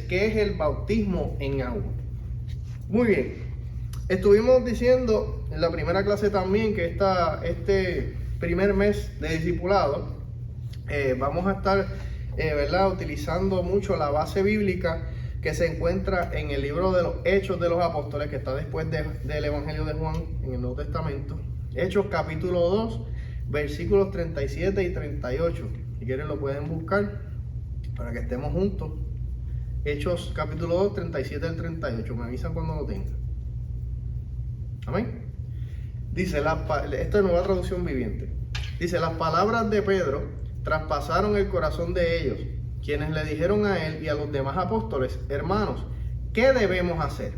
¿qué es el bautismo en agua? Muy bien, estuvimos diciendo en la primera clase también que este primer mes de discipulado vamos a estar ¿verdad? Utilizando mucho la base bíblica que se encuentra en el libro de los Hechos de los Apóstoles, que está después del Evangelio de Juan en el Nuevo Testamento. Hechos capítulo 2, versículos 37 y 38. Si quieren lo pueden buscar para que estemos juntos. Hechos capítulo 2, 37 al 38. Me avisan cuando lo tengan. Amén. Dice, esta es nueva traducción viviente. Dice, las palabras de Pedro traspasaron el corazón de ellos, quienes le dijeron a él y a los demás apóstoles: hermanos, ¿qué debemos hacer?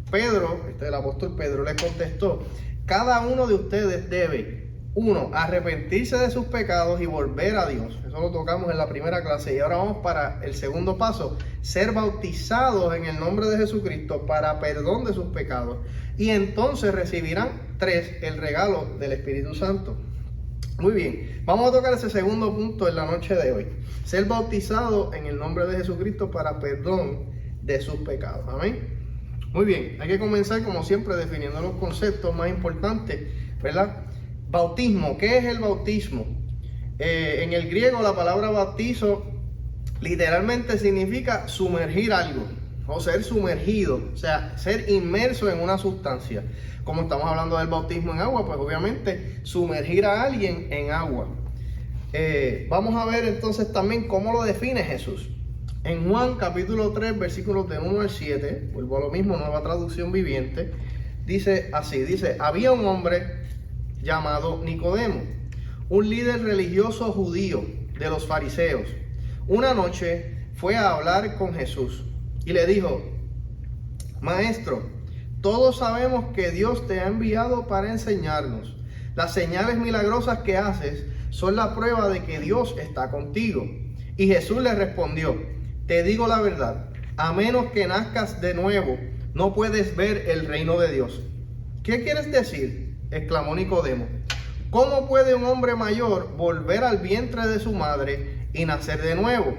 Pedro, el apóstol Pedro, le contestó: cada uno de ustedes debe, 1, arrepentirse de sus pecados y volver a Dios. Eso lo tocamos en la primera clase. Y ahora vamos para el segundo paso: ser bautizados en el nombre de Jesucristo para perdón de sus pecados. Y entonces recibirán, 3, el regalo del Espíritu Santo. Muy bien, vamos a tocar ese segundo punto en la noche de hoy: ser bautizado en el nombre de Jesucristo para perdón de sus pecados. Amén. Muy bien, hay que comenzar como siempre definiendo los conceptos más importantes, ¿verdad? Bautismo, ¿qué es el bautismo? En el griego la palabra bautizo literalmente significa sumergir algo o ser sumergido, o sea, ser inmerso en una sustancia. Como estamos hablando del bautismo en agua, pues obviamente sumergir a alguien en agua. Vamos a ver entonces también cómo lo define Jesús. En Juan capítulo 3, versículos de 1 al 7, vuelvo a lo mismo, nueva traducción viviente, dice así, había un hombre llamado Nicodemo, un líder religioso judío de los fariseos. Una noche fue a hablar con Jesús y le dijo: Maestro, todos sabemos que Dios te ha enviado para enseñarnos. Las señales milagrosas que haces son la prueba de que Dios está contigo. Y Jesús le respondió: te digo la verdad, a menos que nazcas de nuevo, no puedes ver el reino de Dios. ¿Qué quieres decir?, exclamó Nicodemo. ¿Cómo puede un hombre mayor volver al vientre de su madre y nacer de nuevo?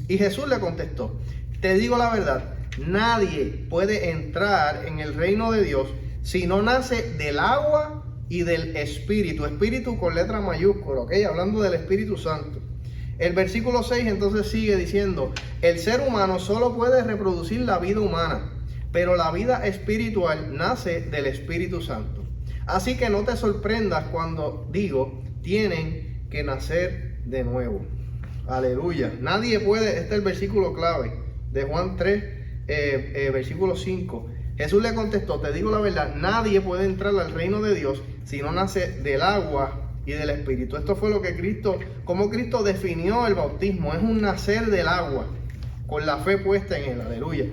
Y Jesús le contestó: te digo la verdad, nadie puede entrar en el reino de Dios si no nace del agua y del Espíritu. Espíritu con letra mayúscula, ¿ok? Hablando del Espíritu Santo. El versículo 6 entonces sigue diciendo: el ser humano solo puede reproducir la vida humana, pero la vida espiritual nace del Espíritu Santo. Así que no te sorprendas cuando digo: tienen que nacer de nuevo. Aleluya. Nadie puede, este es el versículo clave de Juan 3, versículo 5. Jesús le contestó: te digo la verdad, nadie puede entrar al reino de Dios si no nace del agua y del Espíritu. Esto fue lo que como Cristo definió el bautismo: es un nacer del agua, con la fe puesta en él. Aleluya.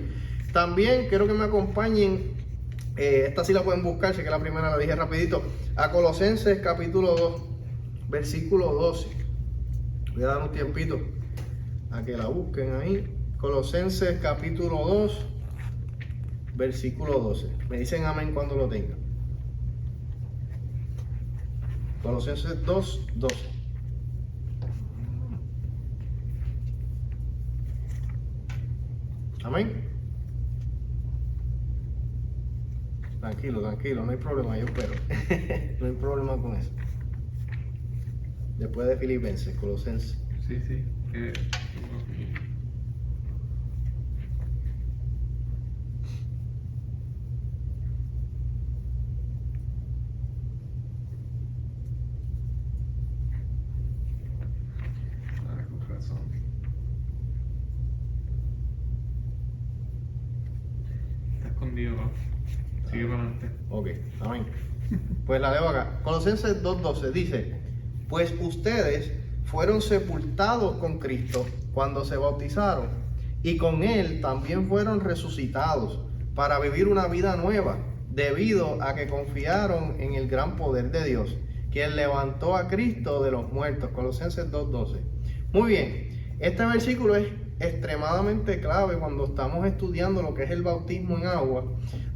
También quiero que me acompañen, esta sí la pueden buscar, sé que la primera la dije rapidito, a Colosenses capítulo 2, versículo 12. Voy a dar un tiempito a que la busquen ahí. Colosenses capítulo 2, versículo 12. Me dicen amén cuando lo tengan. Colosenses 2, 12. Amén. Tranquilo, no hay problema, yo espero. No hay problema con eso. Después de Filipenses, Colosenses. Sí. Con razón. Está escondido, ¿no? Sigue para adelante. Ok, amén. Pues la leo acá. Colosenses 2:12 dice: pues ustedes fueron sepultados con Cristo cuando se bautizaron, y con Él también fueron resucitados para vivir una vida nueva, debido a que confiaron en el gran poder de Dios, quien levantó a Cristo de los muertos. Colosenses 2:12. Muy bien, este versículo es extremadamente clave cuando estamos estudiando lo que es el bautismo en agua,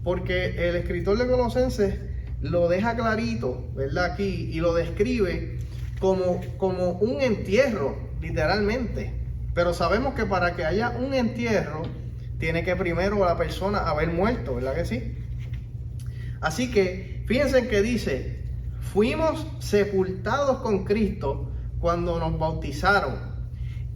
porque el escritor de Colosenses lo deja clarito, ¿verdad? Aquí, y lo describe como un entierro, literalmente. Pero sabemos que para que haya un entierro, tiene que primero la persona haber muerto, ¿verdad que sí? Así que fíjense que dice, fuimos sepultados con Cristo cuando nos bautizaron,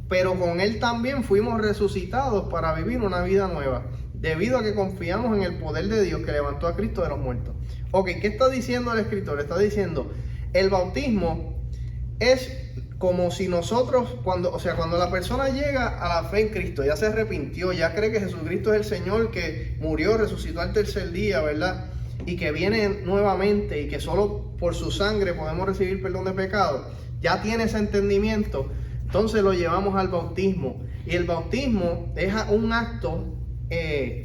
pero con Él también fuimos resucitados para vivir una vida nueva, debido a que confiamos en el poder de Dios que levantó a Cristo de los muertos. Ok, ¿qué está diciendo el escritor? Está diciendo, el bautismo es como si nosotros, cuando la persona llega a la fe en Cristo, ya se arrepintió, ya cree que Jesucristo es el Señor que murió, resucitó al tercer día, ¿verdad? Y que viene nuevamente y que solo por su sangre podemos recibir perdón de pecado, ya tiene ese entendimiento, entonces lo llevamos al bautismo. Y el bautismo es un acto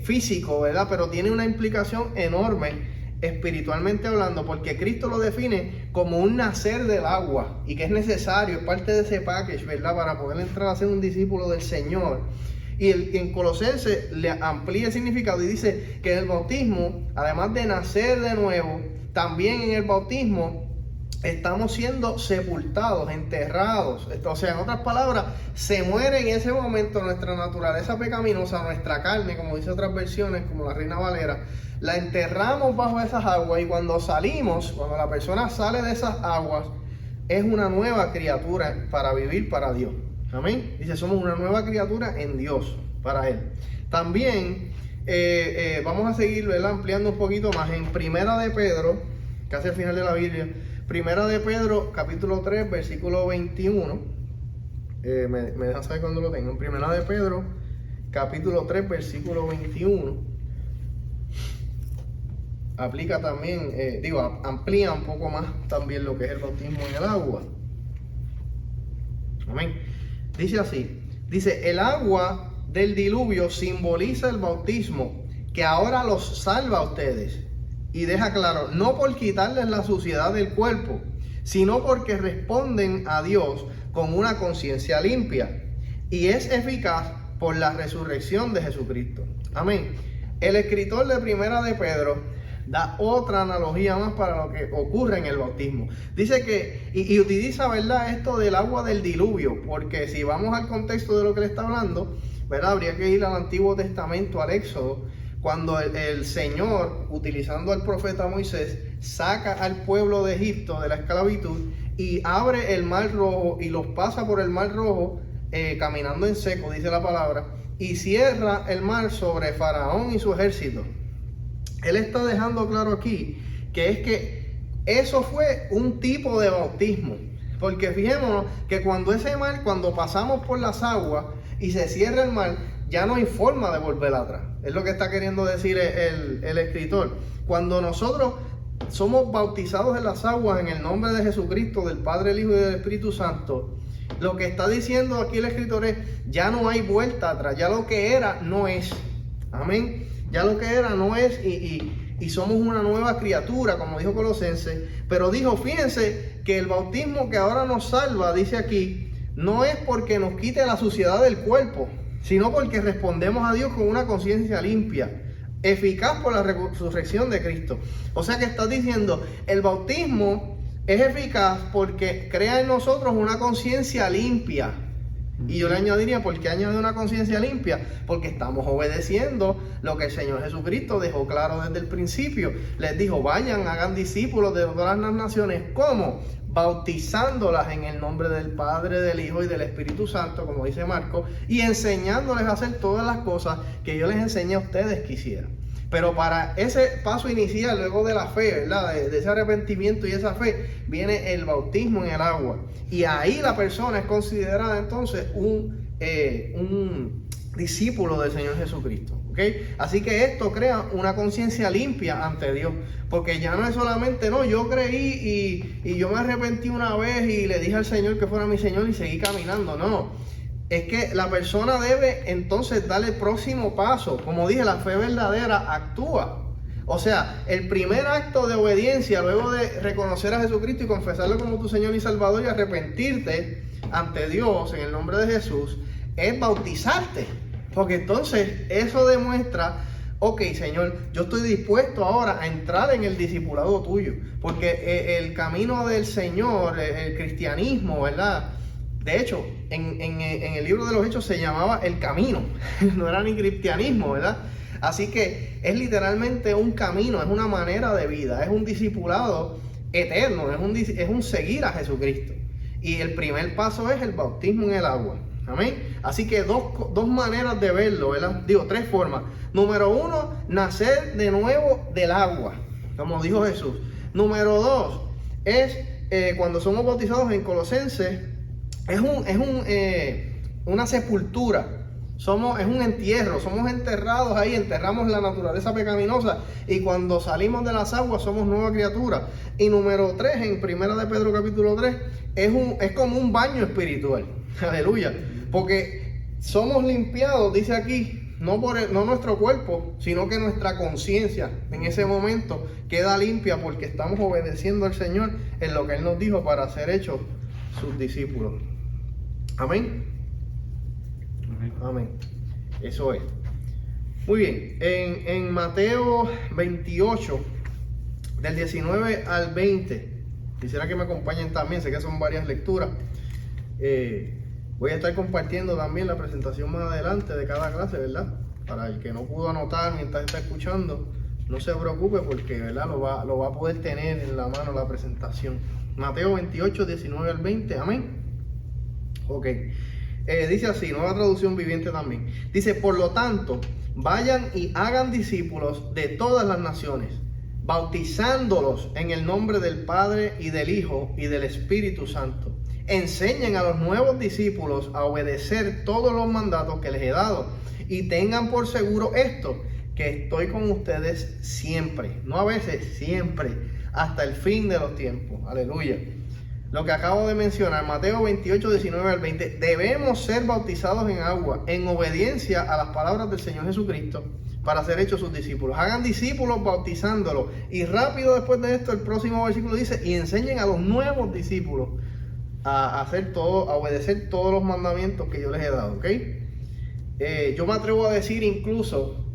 físico, ¿verdad? Pero tiene una implicación enorme espiritualmente hablando, porque Cristo lo define como un nacer del agua y que es necesario, es parte de ese package, ¿verdad? Para poder entrar a ser un discípulo del Señor. Y en Colosenses le amplía el significado y dice que en el bautismo, además de nacer de nuevo, también en el bautismo estamos siendo sepultados, enterrados. O sea, en otras palabras, se muere en ese momento nuestra naturaleza pecaminosa, nuestra carne, como dice otras versiones, como la Reina Valera, la enterramos bajo esas aguas y cuando salimos, cuando la persona sale de esas aguas, es una nueva criatura para vivir para Dios. Amén. Dice, somos una nueva criatura en Dios, para Él. También vamos a seguir, ¿verdad?, ampliando un poquito más en Primera de Pedro, casi al final de la Biblia. Primera de Pedro, capítulo 3, versículo 21. Me dejan saber cuando lo tengan. Primera de Pedro, capítulo 3, versículo 21. Aplica también, amplía un poco más también lo que es el bautismo en el agua. Amén. Dice así, dice, el agua del diluvio simboliza el bautismo que ahora los salva a ustedes. Y deja claro, no por quitarles la suciedad del cuerpo, sino porque responden a Dios con una conciencia limpia. Y es eficaz por la resurrección de Jesucristo. Amén. El escritor de Primera de Pedro da otra analogía más para lo que ocurre en el bautismo. Dice que, y utiliza, ¿verdad?, esto del agua del diluvio, porque si vamos al contexto de lo que le está hablando, ¿verdad?, habría que ir al Antiguo Testamento, al Éxodo, cuando el Señor, utilizando al profeta Moisés, saca al pueblo de Egipto de la esclavitud y abre el mar rojo y los pasa por el mar rojo caminando en seco, dice la palabra, y cierra el mar sobre Faraón y su ejército. Él está dejando claro aquí que es que eso fue un tipo de bautismo, porque fijémonos que cuando pasamos por las aguas y se cierra el mar, ya no hay forma de volver atrás. Es lo que está queriendo decir el escritor. Cuando nosotros somos bautizados en las aguas en el nombre de Jesucristo, del Padre, el Hijo y del Espíritu Santo, lo que está diciendo aquí el escritor es, ya no hay vuelta atrás, ya lo que era no es. Amén. Ya lo que era no es y somos una nueva criatura, como dijo Colosenses. Pero dijo, fíjense que el bautismo que ahora nos salva, dice aquí, no es porque nos quite la suciedad del cuerpo, sino porque respondemos a Dios con una conciencia limpia, eficaz por la resurrección de Cristo. O sea que está diciendo, el bautismo es eficaz porque crea en nosotros una conciencia limpia. Y yo le añadiría, ¿por qué añade una conciencia limpia? Porque estamos obedeciendo lo que el Señor Jesucristo dejó claro desde el principio. Les dijo, vayan, hagan discípulos de todas las naciones. ¿Cómo? Bautizándolas en el nombre del Padre, del Hijo y del Espíritu Santo, como dice Marcos, y enseñándoles a hacer todas las cosas que yo les enseñé a ustedes que hicieran. Pero para ese paso inicial, luego de la fe, ¿verdad?, de ese arrepentimiento y esa fe, viene el bautismo en el agua. Y ahí la persona es considerada entonces un discípulo del Señor Jesucristo. ¿Okay? Así que esto crea una conciencia limpia ante Dios. Porque ya no es solamente, no, yo creí y yo me arrepentí una vez y le dije al Señor que fuera mi Señor y seguí caminando. No. Es que la persona debe entonces dar el próximo paso. Como dije, la fe verdadera actúa. O sea, el primer acto de obediencia, luego de reconocer a Jesucristo y confesarlo como tu Señor y Salvador y arrepentirte ante Dios en el nombre de Jesús, es bautizarte. Porque entonces eso demuestra, ok, Señor, yo estoy dispuesto ahora a entrar en el discipulado tuyo. Porque el camino del Señor, el cristianismo, ¿verdad?, De hecho, en el libro de los Hechos se llamaba el camino, no era ni cristianismo, ¿verdad? Así que es literalmente un camino, es una manera de vida, es un discipulado eterno, es un seguir a Jesucristo. Y el primer paso es el bautismo en el agua. Amén. Así que dos maneras de verlo, ¿verdad? Digo, tres formas. Número uno, nacer de nuevo del agua, como dijo Jesús. Número dos, es cuando somos bautizados en Colosenses, es una sepultura. Es un entierro, somos enterrados ahí, enterramos la naturaleza pecaminosa y cuando salimos de las aguas somos nueva criatura. Y número 3, en 1 de Pedro capítulo 3, es como un baño espiritual. Aleluya. Porque somos limpiados, dice aquí, no nuestro cuerpo, sino que nuestra conciencia en ese momento queda limpia porque estamos obedeciendo al Señor en lo que Él nos dijo para ser hechos sus discípulos. Amén. Amén. Eso es. Muy bien. En Mateo 28, del 19 al 20, quisiera que me acompañen también, sé que son varias lecturas. Voy a estar compartiendo también la presentación más adelante de cada clase, ¿verdad? Para el que no pudo anotar mientras está escuchando, no se preocupe porque, ¿verdad? Lo va a poder tener en la mano la presentación. Mateo 28, 19 al 20. Amén. Ok. Dice así, nueva traducción viviente también. Dice, por lo tanto, vayan y hagan discípulos de todas las naciones, bautizándolos en el nombre del Padre y del Hijo y del Espíritu Santo. Enseñen a los nuevos discípulos a obedecer todos los mandatos que les he dado. Y tengan por seguro esto, que estoy con ustedes siempre, no a veces, siempre, hasta el fin de los tiempos. Aleluya. Lo que acabo de mencionar, Mateo 28, 19 al 20, debemos ser bautizados en agua, en obediencia a las palabras del Señor Jesucristo, para ser hechos sus discípulos. Hagan discípulos bautizándolos. Y rápido después de esto, el próximo versículo dice, y enseñen a los nuevos discípulos a obedecer todos los mandamientos que yo les he dado, ¿ok? Yo me atrevo a decir incluso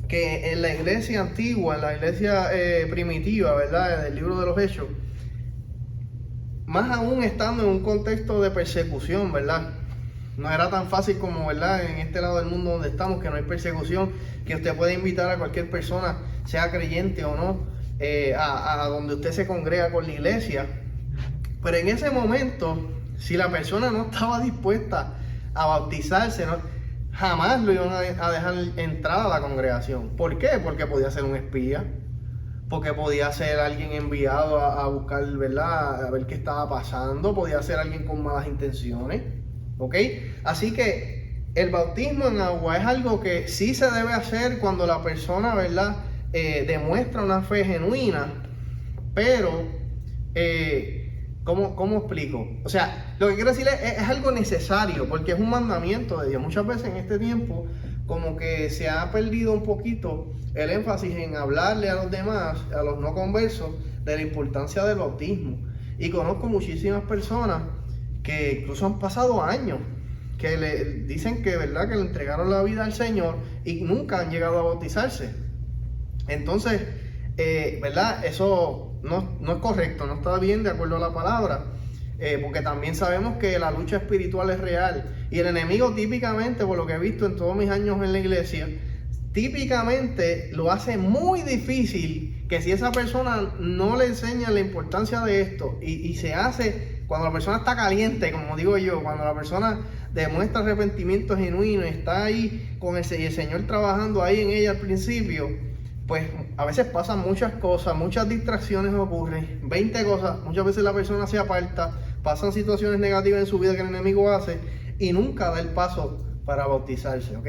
que en la iglesia antigua, en la iglesia primitiva, ¿verdad? Del libro de los Hechos, más aún estando en un contexto de persecución, ¿verdad? No era tan fácil como, ¿verdad? En este lado del mundo donde estamos, que no hay persecución, que usted puede invitar a cualquier persona, sea creyente o no, a donde usted se congrega con la iglesia. Pero en ese momento, si la persona no estaba dispuesta a bautizarse, jamás lo iban a dejar entrar a la congregación. ¿Por qué? Porque podía ser un espía. Porque podía ser alguien enviado a buscar, ¿verdad? A ver qué estaba pasando. Podía ser alguien con malas intenciones. ¿Ok? Así que el bautismo en agua es algo que sí se debe hacer cuando la persona, ¿verdad? Demuestra una fe genuina. Pero, ¿cómo explico? O sea, lo que quiero decir es algo necesario porque es un mandamiento de Dios. Muchas veces en este tiempo como que se ha perdido un poquito el énfasis en hablarle a los demás, a los no conversos, de la importancia del bautismo. Y conozco muchísimas personas que incluso han pasado años, que le dicen que, ¿verdad?, que le entregaron la vida al Señor y nunca han llegado a bautizarse. Entonces, ¿verdad? Eso no es correcto, no está bien de acuerdo a la palabra. Porque también sabemos que la lucha espiritual es real y el enemigo típicamente, por lo que he visto en todos mis años en la iglesia, típicamente lo hace muy difícil que si esa persona no le enseña la importancia de esto y se hace, cuando la persona está caliente, como digo yo, cuando la persona demuestra arrepentimiento genuino y está ahí con el Señor trabajando ahí en ella al principio, pues a veces pasan muchas cosas, muchas distracciones ocurren, 20 cosas, muchas veces la persona se aparta, pasan situaciones negativas en su vida que el enemigo hace y nunca da el paso para bautizarse, ¿ok?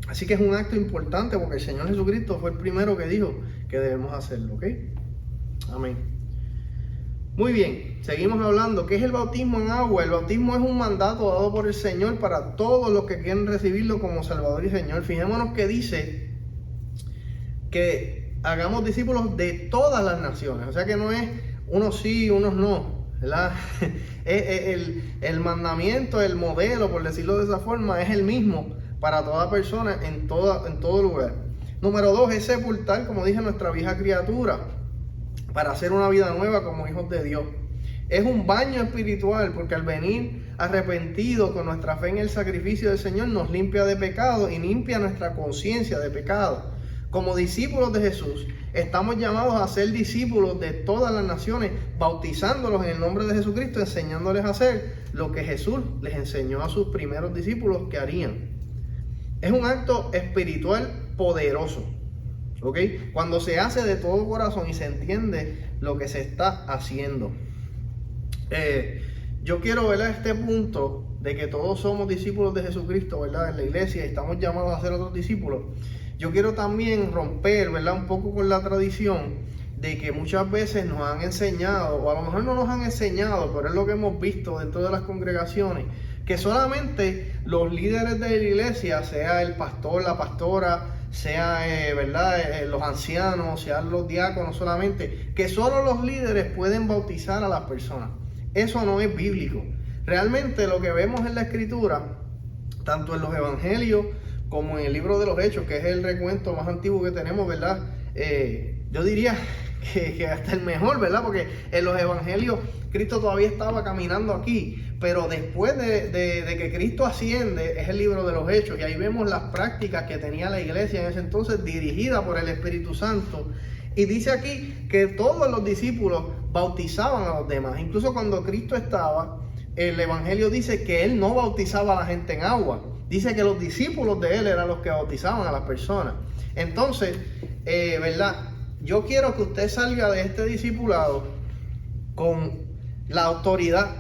Así que es un acto importante porque el Señor Jesucristo fue el primero que dijo que debemos hacerlo, ¿ok? Amén. Muy bien, seguimos hablando. ¿Qué es el bautismo en agua? El bautismo es un mandato dado por el Señor para todos los que quieren recibirlo como Salvador y Señor. Fijémonos que dice que hagamos discípulos de todas las naciones. O sea que no es unos sí, unos no, ¿verdad? El mandamiento, el modelo, por decirlo de esa forma, es el mismo para toda persona en todo lugar. Número 2 es sepultar, como dije, nuestra vieja criatura para hacer una vida nueva como hijos de Dios. Es un baño espiritual porque al venir arrepentidos con nuestra fe en el sacrificio del Señor, nos limpia de pecado y limpia nuestra conciencia de pecado. Como discípulos de Jesús, estamos llamados a ser discípulos de todas las naciones, bautizándolos en el nombre de Jesucristo, enseñándoles a hacer lo que Jesús les enseñó a sus primeros discípulos que harían. Es un acto espiritual poderoso, ¿ok? Cuando se hace de todo corazón y se entiende lo que se está haciendo. Yo quiero ver este punto de que todos somos discípulos de Jesucristo, ¿verdad? En la iglesia y estamos llamados a ser otros discípulos. Yo quiero también romper, ¿verdad? Un poco con la tradición de que muchas veces nos han enseñado, o a lo mejor no nos han enseñado, pero es lo que hemos visto dentro de las congregaciones, que solamente los líderes de la iglesia, sea el pastor, la pastora, sea ¿verdad? Los ancianos, sean los diáconos solamente, que solo los líderes pueden bautizar a las personas. Eso no es bíblico. Realmente lo que vemos en la Escritura, tanto en los evangelios como en el libro de los Hechos, que es el recuento más antiguo que tenemos, ¿verdad? Yo diría que hasta el mejor, ¿verdad? Porque en los evangelios Cristo todavía estaba caminando aquí, pero después de que Cristo asciende es el libro de los Hechos, y ahí vemos las prácticas que tenía la iglesia en ese entonces, dirigida por el Espíritu Santo. Y dice aquí que todos los discípulos bautizaban a los demás. Incluso cuando Cristo estaba, el evangelio dice que él no bautizaba a la gente en agua. Dice que los discípulos de él eran los que bautizaban a las personas. Entonces, ¿verdad? Yo quiero que usted salga de este discipulado con la autoridad,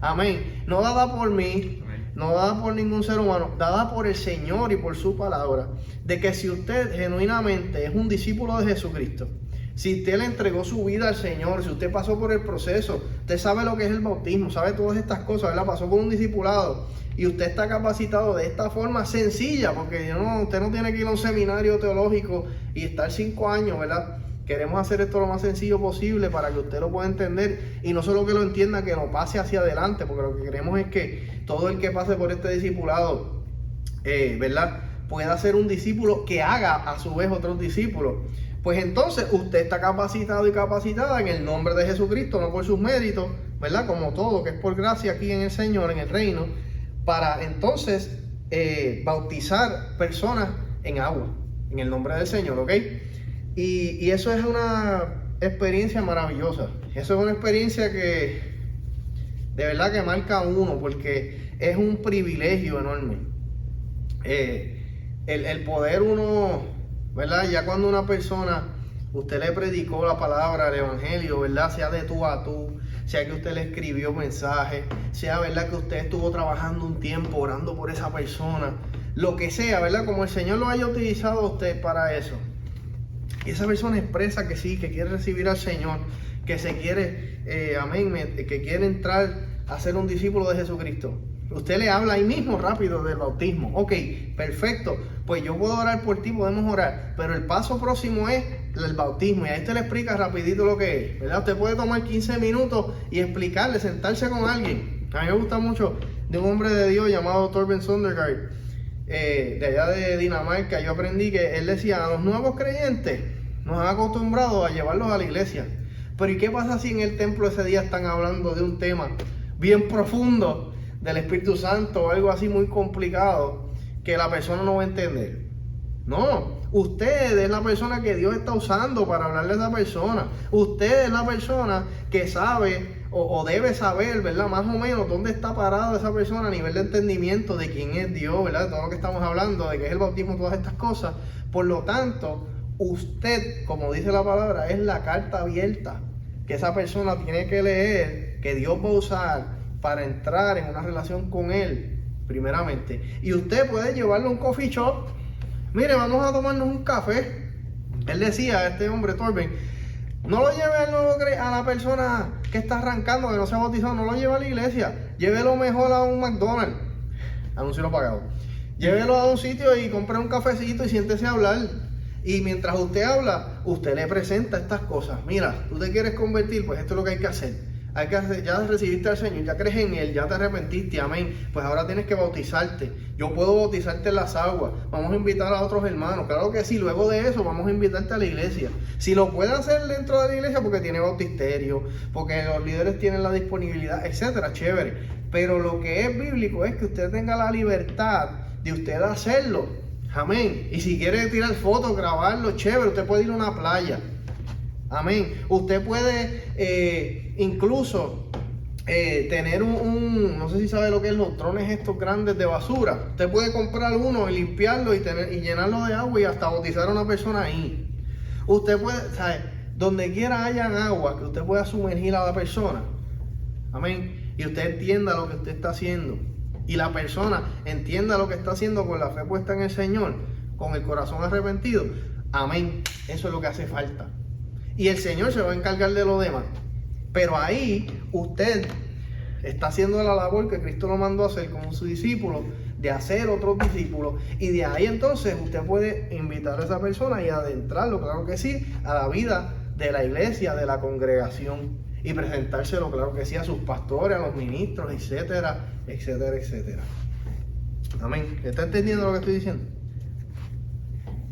amén, no dada por mí, no dada por ningún ser humano, dada por el Señor y por su palabra, de que si usted genuinamente es un discípulo de Jesucristo, si usted le entregó su vida al Señor, si usted pasó por el proceso, usted sabe lo que es el bautismo, sabe todas estas cosas, ¿verdad? Pasó por un discipulado y usted está capacitado de esta forma sencilla, porque usted no tiene que ir a un seminario teológico y estar 5 años, ¿verdad? Queremos hacer esto lo más sencillo posible para que usted lo pueda entender, y no solo que lo entienda, que lo pase hacia adelante, porque lo que queremos es que todo el que pase por este discipulado, ¿verdad?, pueda ser un discípulo que haga a su vez otros discípulos. Pues entonces usted está capacitado y capacitada en el nombre de Jesucristo, no por sus méritos, ¿verdad?, como todo, que es por gracia aquí en el Señor, en el reino, para entonces bautizar personas en agua, en el nombre del Señor, ¿ok? Y eso es una experiencia maravillosa. Eso es una experiencia que de verdad que marca a uno, porque es un privilegio enorme. El poder uno, ¿verdad? Ya cuando una persona, usted le predicó la palabra, el evangelio, ¿verdad? Sea de tú a tú, sea que usted le escribió mensajes, sea, ¿verdad?, que usted estuvo trabajando un tiempo orando por esa persona, lo que sea, ¿verdad? Como el Señor lo haya utilizado a usted para eso. Y esa persona expresa que sí, que quiere recibir al Señor, que se quiere, que quiere entrar a ser un discípulo de Jesucristo. Usted le habla ahí mismo rápido del bautismo. Ok, perfecto, pues yo puedo orar por ti, podemos orar, pero el paso próximo es el bautismo, y ahí usted le explica rapidito lo que es, ¿verdad? Usted puede tomar 15 minutos y explicarle, sentarse con alguien. A mí me gusta mucho de un hombre de Dios llamado Torben Sondergaard, de allá de Dinamarca. Yo aprendí que él decía: a los nuevos creyentes nos han acostumbrado a llevarlos a la iglesia, pero ¿y qué pasa si en el templo ese día están hablando de un tema bien profundo del Espíritu Santo o algo así muy complicado que la persona no va a entender? No, usted es la persona que Dios está usando para hablarle a esa persona. Usted es la persona que sabe o debe saber, ¿verdad?, más o menos dónde está parada esa persona a nivel de entendimiento de quién es Dios, ¿verdad?, de todo lo que estamos hablando, de qué es el bautismo, todas estas cosas. Por lo tanto, usted, como dice la palabra, es la carta abierta que esa persona tiene que leer, que Dios va a usar para entrar en una relación con Él, primeramente. Y usted puede llevarle a un coffee shop. Mire, vamos a tomarnos un café. Él decía, este hombre Torben, no lo lleve a la persona que está arrancando, que no se ha bautizado, no lo lleve a la iglesia. Llévelo mejor a un McDonald's. Anuncio no pagado. Llévelo a un sitio y compre un cafecito y siéntese a hablar. Y mientras usted habla, usted le presenta estas cosas. Mira, tú te quieres convertir, pues esto es lo que hay que hacer. Ya recibiste al Señor, ya crees en Él, ya te arrepentiste, amén. Pues ahora tienes que bautizarte. Yo puedo bautizarte en las aguas. Vamos a invitar a otros hermanos. Claro que sí, luego de eso vamos a invitarte a la iglesia. Si lo puede hacer dentro de la iglesia porque tiene bautisterio, porque los líderes tienen la disponibilidad, etcétera, chévere. Pero lo que es bíblico es que usted tenga la libertad de usted hacerlo. Amén. Y si quiere tirar fotos, grabarlo, chévere, usted puede ir a una playa. Amén. Usted puede incluso tener no sé si sabe lo que es los drones estos grandes de basura. Usted puede comprar uno y limpiarlo y llenarlo de agua y hasta bautizar a una persona ahí. Usted puede, ¿sabe? Donde quiera hayan agua, que usted pueda sumergir a la persona. Amén. Y usted entienda lo que usted está haciendo. Y la persona entienda lo que está haciendo con la fe puesta en el Señor, con el corazón arrepentido. Amén. Eso es lo que hace falta. Y el Señor se va a encargar de lo demás. Pero ahí usted está haciendo la labor que Cristo lo mandó a hacer como su discípulo, de hacer otros discípulos. Y de ahí entonces usted puede invitar a esa persona y adentrarlo, claro que sí, a la vida de la iglesia, de la congregación. Y presentárselo, claro que sí, a sus pastores, a los ministros, etcétera, etcétera, etcétera. Amén. ¿Está entendiendo lo que estoy diciendo?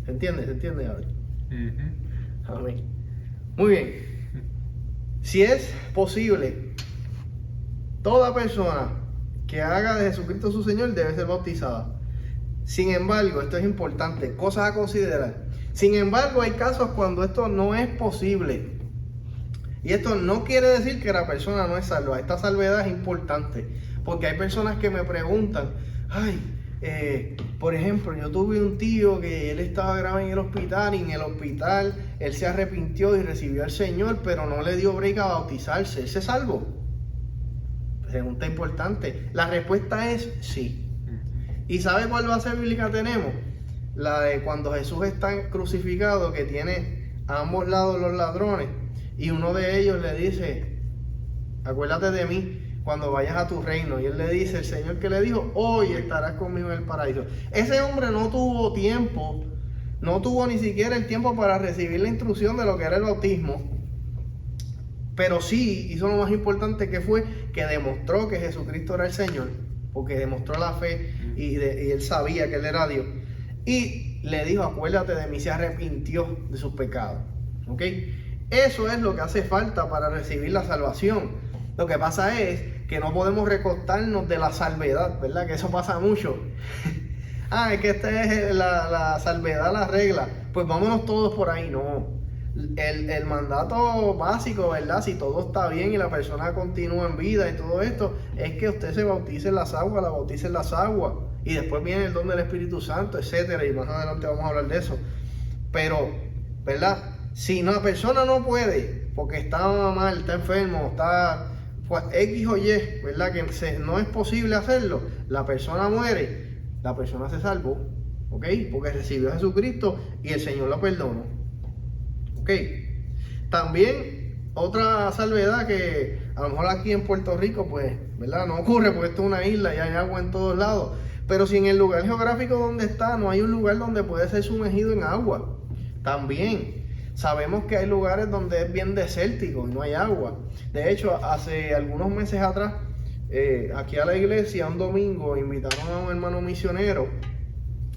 ¿Se entiende? ¿Se entiende? Amén. Muy bien. Si es posible, toda persona que haga de Jesucristo su Señor debe ser bautizada. Sin embargo, esto es importante, cosas a considerar. Sin embargo, hay casos cuando esto no es posible. Y esto no quiere decir que la persona no es salva. Esta salvedad es importante. Porque hay personas que me preguntan, por ejemplo, yo tuve un tío que él estaba grave en el hospital y en el hospital él se arrepintió y recibió al Señor, pero no le dio break a bautizarse. ¿Él se salvó? Pregunta importante. La respuesta es sí. ¿Y sabe cuál base bíblica tenemos? La de cuando Jesús está crucificado, que tiene a ambos lados los ladrones, y uno de ellos le dice, acuérdate de mí cuando vayas a tu reino. Y él le dice, el Señor que le dijo, hoy estarás conmigo en el paraíso. Ese hombre no tuvo tiempo, no tuvo ni siquiera el tiempo para recibir la instrucción de lo que era el bautismo. Pero sí hizo lo más importante, que fue que demostró que Jesucristo era el Señor, porque demostró la fe y él sabía que él era Dios. Y le dijo, acuérdate de mí, se arrepintió de sus pecados. ¿Ok? Eso es lo que hace falta para recibir la salvación. Lo que pasa es que no podemos recostarnos de la salvedad, ¿verdad? Que eso pasa mucho. Es que esta es la salvedad, la regla. Pues vámonos todos por ahí. No. El mandato básico, ¿verdad? Si todo está bien y la persona continúa en vida y todo esto, es que usted se bautice en las aguas, la bautice en las aguas. Y después viene el don del Espíritu Santo, etcétera. Y más adelante vamos a hablar de eso. Pero, ¿verdad? Si una persona no puede, porque está mal, está enfermo, está pues, X o Y, ¿verdad? Que no es posible hacerlo, la persona muere, la persona se salvó, ¿ok? Porque recibió a Jesucristo y el Señor lo perdonó, ¿ok? También otra salvedad que a lo mejor aquí en Puerto Rico, pues, ¿verdad? No ocurre porque esto es una isla y hay agua en todos lados. Pero si en el lugar geográfico donde está no hay un lugar donde puede ser sumergido en agua, también. Sabemos que hay lugares donde es bien desértico y no hay agua. De hecho, hace algunos meses atrás, aquí a la iglesia, un domingo, invitaron a un hermano misionero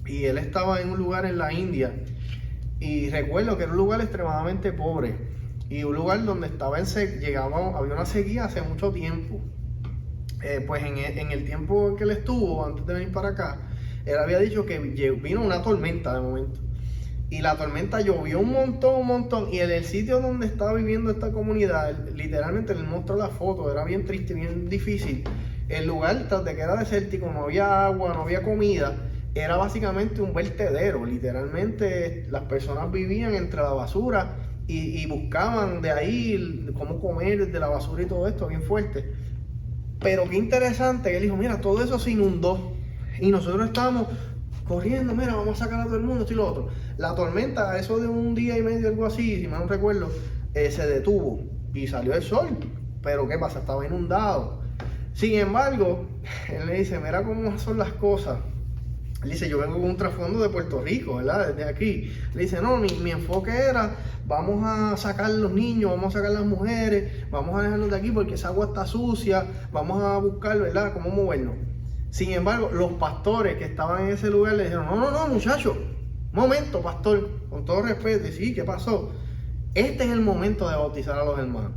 y él estaba en un lugar en la India. Y recuerdo que era un lugar extremadamente pobre y un lugar donde había una sequía hace mucho tiempo. Pues en el tiempo que él estuvo, antes de venir para acá, él había dicho que vino una tormenta de momento. Y la tormenta llovió un montón. Y en el sitio donde estaba viviendo esta comunidad, literalmente les mostró la foto, era bien triste, bien difícil. El lugar, tras de que era desértico, no había agua, no había comida, era básicamente un vertedero. Literalmente las personas vivían entre la basura y buscaban de ahí cómo comer de la basura y todo esto, bien fuerte. Pero qué interesante, él dijo, mira, todo eso se inundó. Y nosotros estábamos corriendo, mira, vamos a sacar a todo el mundo, esto y lo otro. La tormenta, eso de un día y medio, algo así, si mal no recuerdo, se detuvo y salió el sol. Pero ¿qué pasa? Estaba inundado. Sin embargo, él le dice, mira cómo son las cosas. Él dice, yo vengo con un trasfondo de Puerto Rico, ¿verdad? Desde aquí. Le dice, no, mi enfoque era, vamos a sacar los niños, vamos a sacar las mujeres, vamos a dejarlos de aquí porque esa agua está sucia, vamos a buscar, ¿verdad?, cómo movernos. Sin embargo, los pastores que estaban en ese lugar le dijeron, no, muchacho, momento, pastor, con todo respeto, y sí, ¿qué pasó? Este es el momento de bautizar a los hermanos.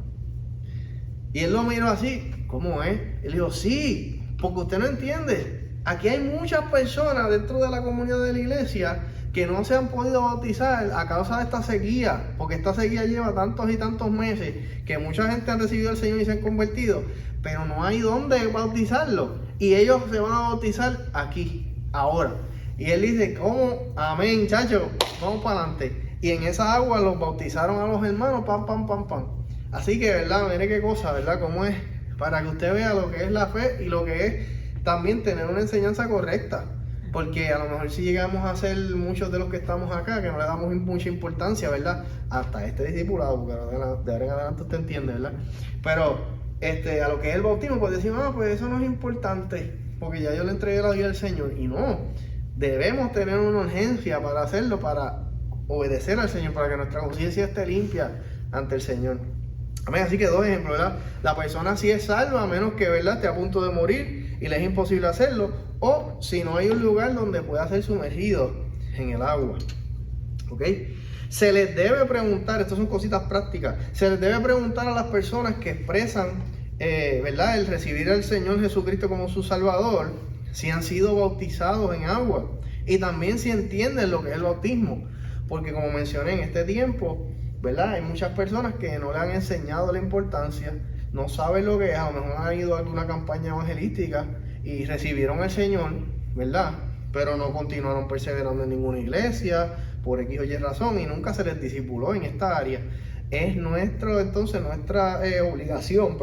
Y él lo miró así, ¿cómo es? Él dijo, sí, porque usted no entiende. Aquí hay muchas personas dentro de la comunidad de la iglesia que no se han podido bautizar a causa de esta sequía, porque esta sequía lleva tantos y tantos meses que mucha gente ha recibido al Señor y se han convertido, pero no hay dónde bautizarlo. Y ellos se van a bautizar aquí, ahora. Y él dice, ¿cómo? Amén, chacho, vamos para adelante. Y en esa agua los bautizaron a los hermanos, pam, pam, pam, pam. Así que, ¿verdad? Mire qué cosa, ¿verdad? Cómo es, para que usted vea lo que es la fe y lo que es también tener una enseñanza correcta. Porque a lo mejor si llegamos a ser muchos de los que estamos acá, que no le damos mucha importancia, ¿verdad? Hasta este discipulado, porque de ahora en adelante usted entiende, ¿verdad? Pero a lo que es el bautismo, pues decimos, pues eso no es importante, porque ya yo le entregué la vida al Señor. Y no, debemos tener una urgencia para hacerlo, para obedecer al Señor, para que nuestra conciencia esté limpia ante el Señor. Amén. Así que 2 ejemplos, ¿verdad? La persona sí es salva, a menos que, ¿verdad?, esté a punto de morir y le es imposible hacerlo, o si no hay un lugar donde pueda ser sumergido en el agua. ¿Ok? Se les debe preguntar, estas son cositas prácticas, se les debe preguntar a las personas que expresan, ¿verdad?, el recibir al Señor Jesucristo como su Salvador, si han sido bautizados en agua y también si entienden lo que es el bautismo, porque como mencioné en este tiempo, ¿verdad?, hay muchas personas que no le han enseñado la importancia, no saben lo que es, a lo mejor han ido a alguna campaña evangelística y recibieron al Señor, ¿verdad?, pero no continuaron perseverando en ninguna iglesia, por X o Y razón, y nunca se les discipuló en esta área. Es nuestra obligación,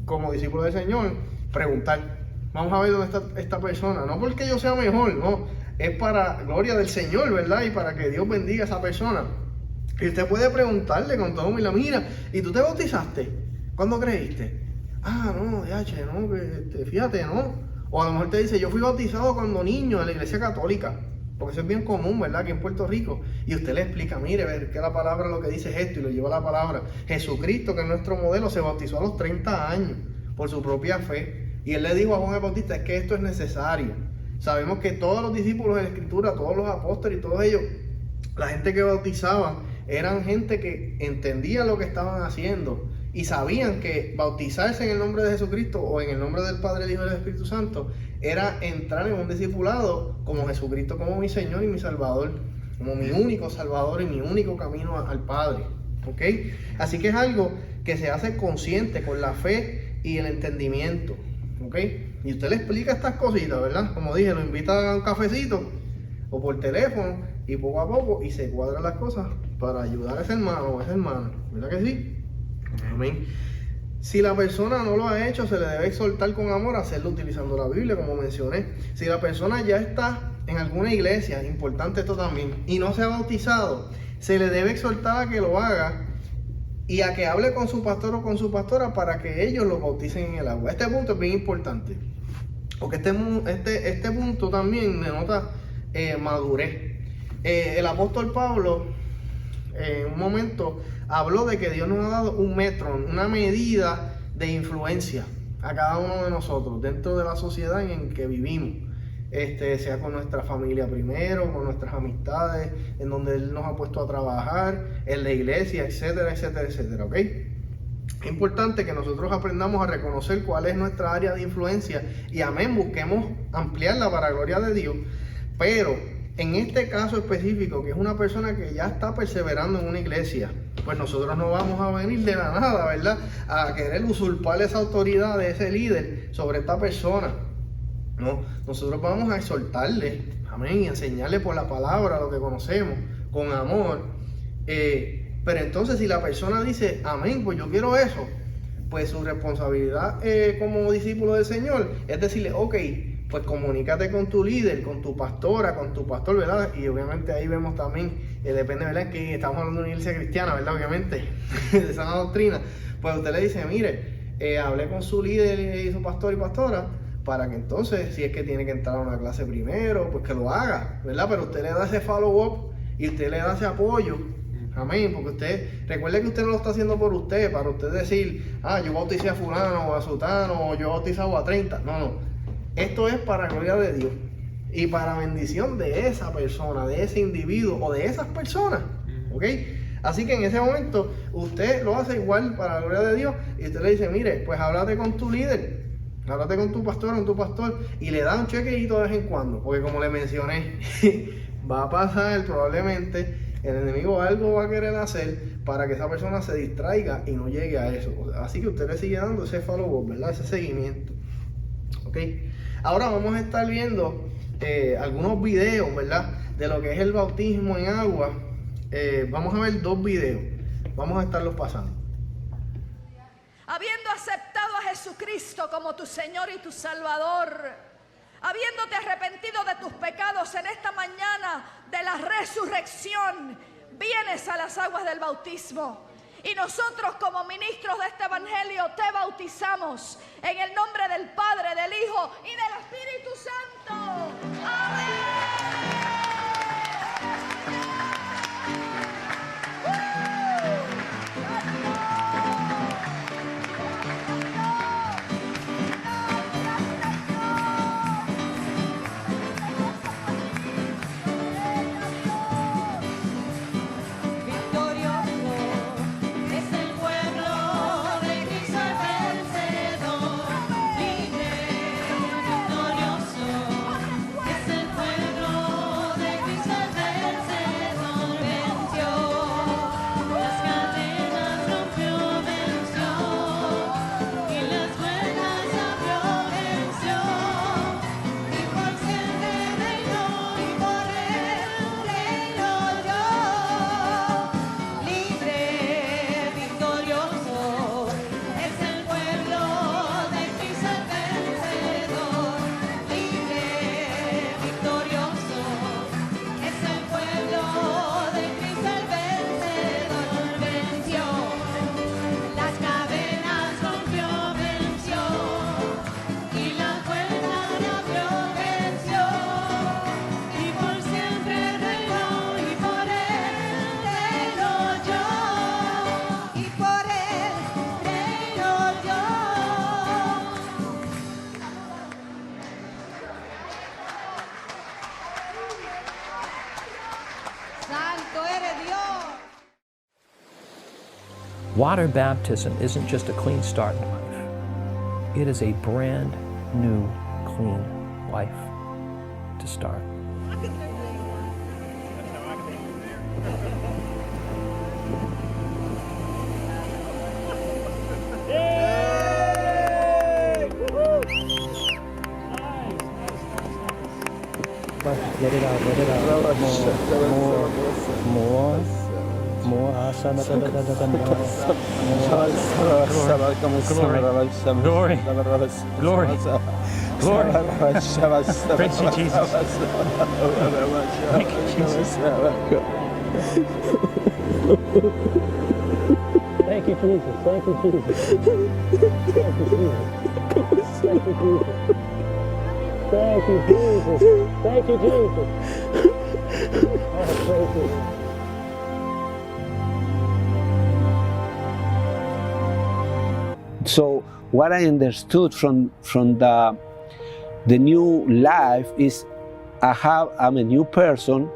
como discípulos del Señor, preguntar. Vamos a ver dónde está esta persona, no porque yo sea mejor, no, es para gloria del Señor, ¿verdad?, y para que Dios bendiga a esa persona. Y usted puede preguntarle con toda humildad, mira, ¿y tú te bautizaste? ¿Cuándo creíste? Ah, no, no, fíjate, no. O a lo mejor te dice, yo fui bautizado cuando niño en la iglesia católica, porque eso es bien común, ¿verdad?, aquí en Puerto Rico. Y usted le explica, mire, ver que la palabra lo que dice es esto, y lo lleva a la palabra. Jesucristo, que es nuestro modelo, se bautizó a los 30 años por su propia fe. Y él le dijo a Juan el Bautista, es que esto es necesario. Sabemos que todos los discípulos de la Escritura, todos los apóstoles y todos ellos, la gente que bautizaban, eran gente que entendía lo que estaban haciendo y sabían que bautizarse en el nombre de Jesucristo o en el nombre del Padre, el Hijo y el Espíritu Santo era entrar en un discipulado como Jesucristo, como mi Señor y mi Salvador, como mi único Salvador y mi único camino al Padre. ¿Ok? Así que es algo que se hace consciente con la fe y el entendimiento. ¿Ok? Y usted le explica estas cositas, ¿verdad? Como dije, lo invita a un cafecito o por teléfono y poco a poco y se cuadran las cosas para ayudar a ese hermano o a esa hermana. ¿Verdad que sí? Amén. Si la persona no lo ha hecho, se le debe exhortar con amor a hacerlo utilizando la Biblia, como mencioné. Si la persona ya está en alguna iglesia, importante esto también, y no se ha bautizado, se le debe exhortar a que lo haga y a que hable con su pastor o con su pastora para que ellos lo bauticen en el agua. Este punto es bien importante, porque este punto también denota madurez. El apóstol Pablo en un momento habló de que Dios nos ha dado un metro, una medida de influencia a cada uno de nosotros dentro de la sociedad en que vivimos, sea con nuestra familia primero, con nuestras amistades, en donde Él nos ha puesto a trabajar, en la iglesia, etcétera, etcétera, etcétera, ¿ok? Es importante que nosotros aprendamos a reconocer cuál es nuestra área de influencia y amén, busquemos ampliarla para la gloria de Dios, pero en este caso específico, que es una persona que ya está perseverando en una iglesia, pues nosotros no vamos a venir de la nada, ¿verdad?, a querer usurpar esa autoridad de ese líder sobre esta persona. No, nosotros vamos a exhortarle, amén, y enseñarle por la palabra lo que conocemos, con amor. Pero entonces si la persona dice, amén, pues yo quiero eso, pues su responsabilidad como discípulo del Señor es decirle, ok, pues comunícate con tu líder, con tu pastora, con tu pastor, ¿verdad? Y obviamente ahí vemos también, depende, ¿verdad?, que estamos hablando de una iglesia cristiana, ¿verdad? Obviamente, de sana doctrina. Pues usted le dice, mire, hablé con su líder y su pastor y pastora, para que entonces, si es que tiene que entrar a una clase primero, pues que lo haga, ¿verdad? Pero usted le da ese follow-up y usted le da ese apoyo. Amén, porque usted, recuerde que usted no lo está haciendo por usted, para usted decir, yo bauticé a fulano o a sutano, o yo bautizado a 30. No. Esto es para gloria de Dios y para bendición de esa persona, de ese individuo o de esas personas, ¿ok? Así que en ese momento usted lo hace igual para la gloria de Dios y usted le dice, mire, pues háblate con tu líder, háblate con tu pastor y le da un chequeito de vez en cuando, porque como le mencioné, va a pasar probablemente, el enemigo algo va a querer hacer para que esa persona se distraiga y no llegue a eso. Así que usted le sigue dando ese follow-up, ¿verdad? Ese seguimiento. ¿Ok? Ahora vamos a estar viendo algunos videos, ¿verdad? De lo que es el bautismo en agua. Vamos a ver 2 videos. Vamos a estarlos pasando. Habiendo aceptado a Jesucristo como tu Señor y tu Salvador, habiéndote arrepentido de tus pecados en esta mañana de la resurrección, vienes a las aguas del bautismo. Y nosotros como ministros de este evangelio te bautizamos en el nombre del Padre, del Hijo y del Espíritu Santo. ¡Amén! Water baptism isn't just a clean start in life. It is a brand new, clean life to start. Let it out, let it out. More. Glory. Glory. Glory. Praise you, Jesus. Thank you, Jesus. Thank you, Jesus. Thank you, Jesus. Thank you, Jesus. Thank you, Jesus. Thank you, Jesus. Thank you, Jesus. Oh, praise you. So what I understood from the new life is I'm a new person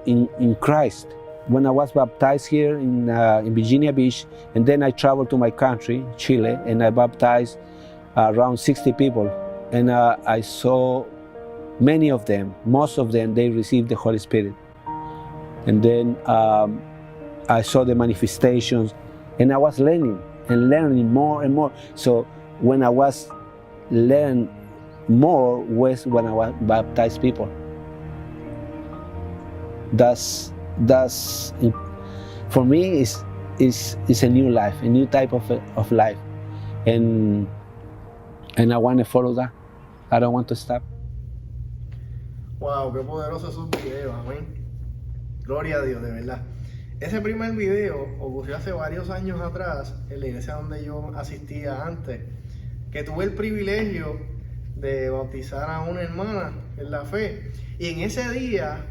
in Christ. When I was baptized here in Virginia Beach, and then I traveled to my country, Chile, and I baptized around 60 people. And I saw many of them, most of them, they received the Holy Spirit. And then I saw the manifestations, and I was learning more and more. So when I was learning more was when I was baptized people. That's for me is a new life, a new type of life, and I want to follow that. I don't want to stop. Wow, qué poderosos esos videos, amén. Gloria a Dios, de verdad. Ese primer video ocurrió hace varios años atrás en la iglesia donde yo asistía antes, que tuve el privilegio de bautizar a una hermana en la fe. Y en ese día,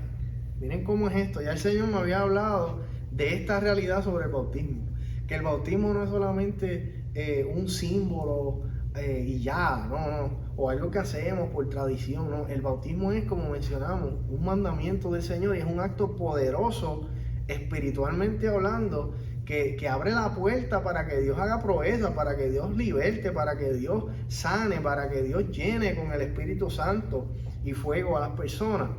miren cómo es esto, ya el Señor me había hablado de esta realidad sobre el bautismo, que el bautismo no es solamente un símbolo y ya, no, o algo que hacemos por tradición, no. El bautismo es, como mencionamos, un mandamiento del Señor y es un acto poderoso espiritualmente hablando, que abre la puerta para que Dios haga proezas, para que Dios liberte, para que Dios sane, para que Dios llene con el Espíritu Santo y fuego a las personas.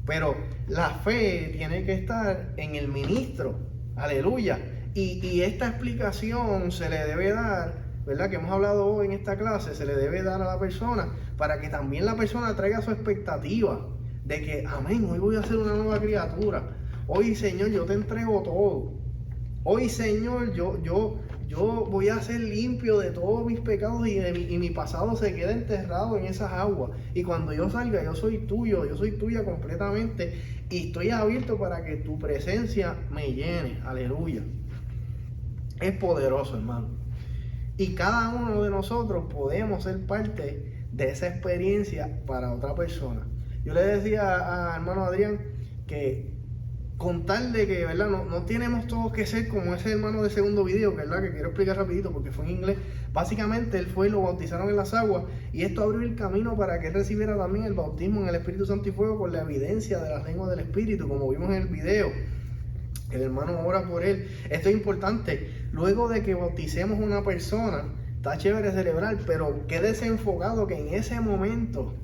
Pero la fe tiene que estar en el ministro, aleluya. Y esta explicación se le debe dar, ¿verdad? Que hemos hablado hoy en esta clase, se le debe dar a la persona para que también la persona traiga su expectativa de que, amén, hoy voy a ser una nueva criatura. Hoy, Señor, yo te entrego todo. Hoy, Señor, yo voy a ser limpio de todos mis pecados y mi pasado se queda enterrado en esas aguas. Y cuando yo salga, yo soy tuyo, yo soy tuya completamente. Y estoy abierto para que tu presencia me llene. Aleluya. Es poderoso, hermano. Y cada uno de nosotros podemos ser parte de esa experiencia para otra persona. Yo le decía a hermano Adrián que con tal de que, ¿verdad? No tenemos todos que ser como ese hermano del segundo video, ¿verdad? Que quiero explicar rapidito porque fue en inglés. Básicamente él fue y lo bautizaron en las aguas y esto abrió el camino para que él recibiera también el bautismo en el Espíritu Santo y fuego con la evidencia de las lenguas del Espíritu, como vimos en el video. El hermano ora por él. Esto es importante. Luego de que bauticemos a una persona, está chévere celebrar, pero quédese enfocado que en ese momento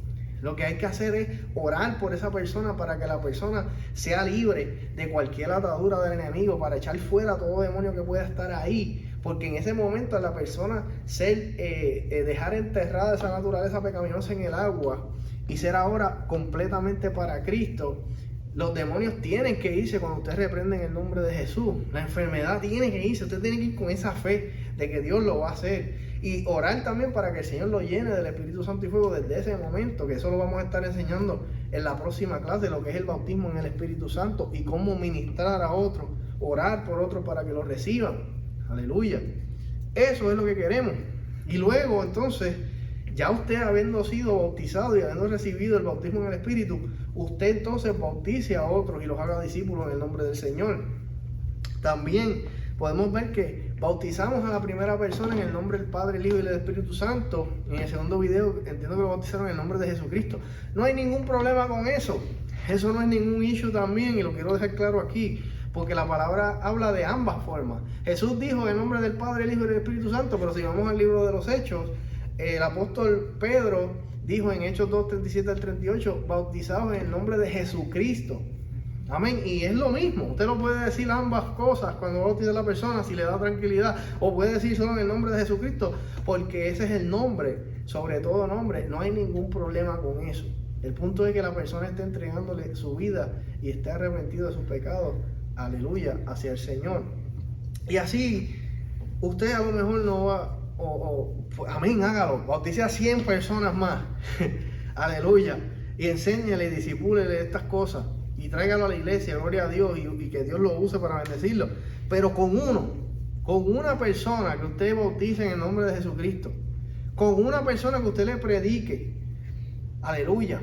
lo que hay que hacer es orar por esa persona para que la persona sea libre de cualquier atadura del enemigo, para echar fuera todo demonio que pueda estar ahí. Porque en ese momento la persona dejar enterrada esa naturaleza pecaminosa en el agua y ser ahora completamente para Cristo, los demonios tienen que irse cuando usted reprende en el nombre de Jesús. La enfermedad tiene que irse. Usted tiene que ir con esa fe de que Dios lo va a hacer. Y orar también para que el Señor lo llene del Espíritu Santo y fuego desde ese momento, que eso lo vamos a estar enseñando en la próxima clase, lo que es el bautismo en el Espíritu Santo y cómo ministrar a otros, orar por otros para que lo reciban. Aleluya. Eso es lo que queremos. Y luego entonces, ya usted habiendo sido bautizado y habiendo recibido el bautismo en el Espíritu, usted entonces bautice a otros y los haga discípulos en el nombre del Señor. También podemos ver que bautizamos a la primera persona en el nombre del Padre, el Hijo y del Espíritu Santo. En el segundo video entiendo que lo bautizaron en el nombre de Jesucristo. No hay ningún problema con eso. Eso no es ningún issue también, y lo quiero dejar claro aquí, porque la palabra habla de ambas formas. Jesús dijo en el nombre del Padre, el Hijo y del Espíritu Santo, pero si vamos al libro de los Hechos, el apóstol Pedro dijo en Hechos 2, 37 al 38, bautizados en el nombre de Jesucristo. Amén. Y es lo mismo. Usted no puede decir ambas cosas cuando bautiza a la persona si le da tranquilidad. O puede decir solo en el nombre de Jesucristo, porque ese es el nombre, sobre todo nombre. No hay ningún problema con eso. El punto es que la persona esté entregándole su vida y esté arrepentido de sus pecados. Aleluya, hacia el Señor. Y así, usted a lo mejor no va, amén, hágalo. Bautice a 100 personas más. Aleluya. Y enséñale y disipúlele estas cosas. Y tráigalo a la iglesia, gloria a Dios, y que Dios lo use para bendecirlo. Pero con una persona que usted bautice en el nombre de Jesucristo, con una persona que usted le predique, aleluya,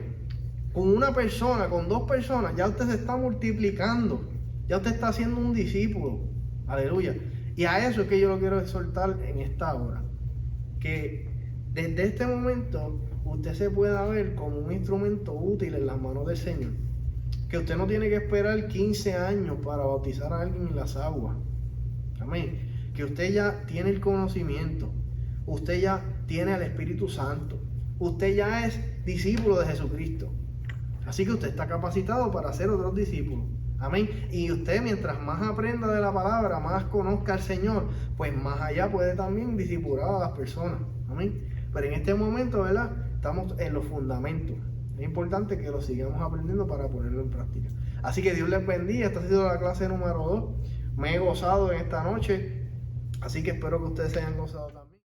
con una persona, con 2 personas, ya usted se está multiplicando, ya usted está haciendo un discípulo, aleluya. Y a eso es que yo lo quiero exhortar en esta hora, que desde este momento usted se pueda ver como un instrumento útil en las manos del Señor. Que usted no tiene que esperar 15 años para bautizar a alguien en las aguas. Amén. Que usted ya tiene el conocimiento. Usted ya tiene al Espíritu Santo. Usted ya es discípulo de Jesucristo. Así que usted está capacitado para ser otros discípulos. Amén. Y usted, mientras más aprenda de la palabra, más conozca al Señor, pues más allá puede también discipular a las personas. Amén. Pero en este momento, ¿verdad? Estamos en los fundamentos. Es importante que lo sigamos aprendiendo para ponerlo en práctica. Así que Dios les bendiga. Esta ha sido la clase número 2. Me he gozado en esta noche. Así que espero que ustedes se hayan gozado también.